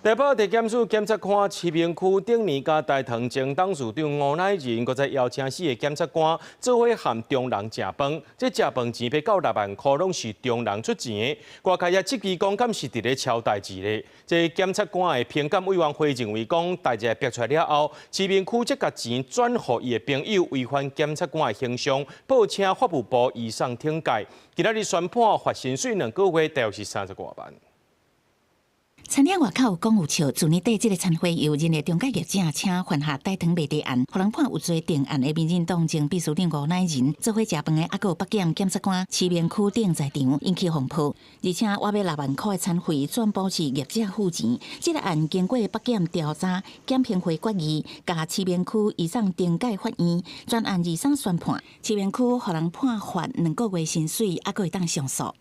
台北地检署检察官市民区顶年甲大同前董事长吴乃仁，搁再邀请4个检察官做伙含中人食饭。这食饭钱要到6万块，拢是中人出钱的。外界也质疑讲，敢是伫咧抄代志咧？这检察官的评鉴委员会认为讲，代志逼出来了后，市民区即甲钱转互伊的朋友，违反检察官的形象，报请法务部移送庭戒。今仔日宣判罚薪水2个月，大约是30多万。餐厅外口讲有笑，去年底这个餐会由任的中介业者请犯下带汤卖地案，互人判有罪定案的民进党前秘书长吴乃仁，做伙食饭的还有北检检察官市面区顶在场引起风波，而且我要6万块的餐费全部是业者付钱。这个案经过北检调查，检评会决议，甲市面区移送庭戒法院，专案移送宣判，市面区互人判罚2个月薪水，还可以当上诉。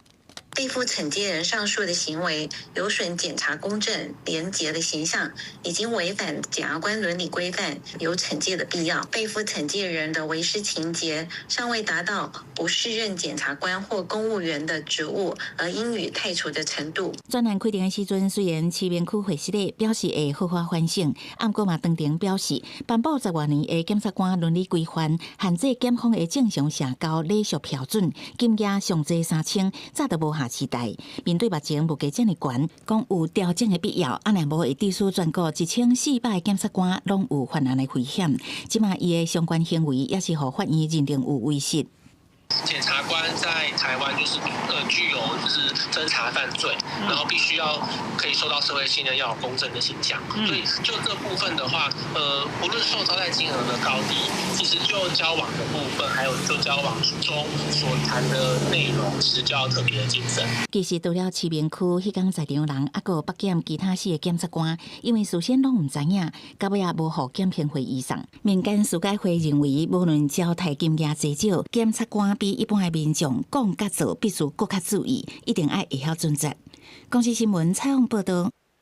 背负惩戒人上述的行为，有损检察公正廉洁的形象，已经违反检察官伦理规范，有惩戒的必要。背负惩戒人的违失情节尚未达到不适任检察官或公务员的职务而应予汰除的程度。专案规定的时阵，虽然市面区会室内表示会合法反省，不过嘛当庭表示，颁布10多年的检察官伦理规范，限制检方的正常社交礼俗标准，金额上济3000，早就无下期待。面对目前物价这么悬，讲有调整的必要，若无会致使全国1400个检察官拢有犯案的危险。即马伊的相关行为也是互法院认定有违失。检察官在台湾就是具有就是侦查犯罪，然后必须要可以受到社会信任，要有公正的形象。所以就这部分的话，不论受招待金额的高低，其实就交往的部分，还有就交往中所谈的内容，其实就要特别的谨慎。其实除了市面区迄天在场人，还有北检其他4个检察官，因为事先拢唔知影，到尾也无互检评会移送。民间司改会认为，无论交代金额多少，检察官比一般的民众讲甲做，必须更较注意，一定要会晓准则。公视新闻采访报道。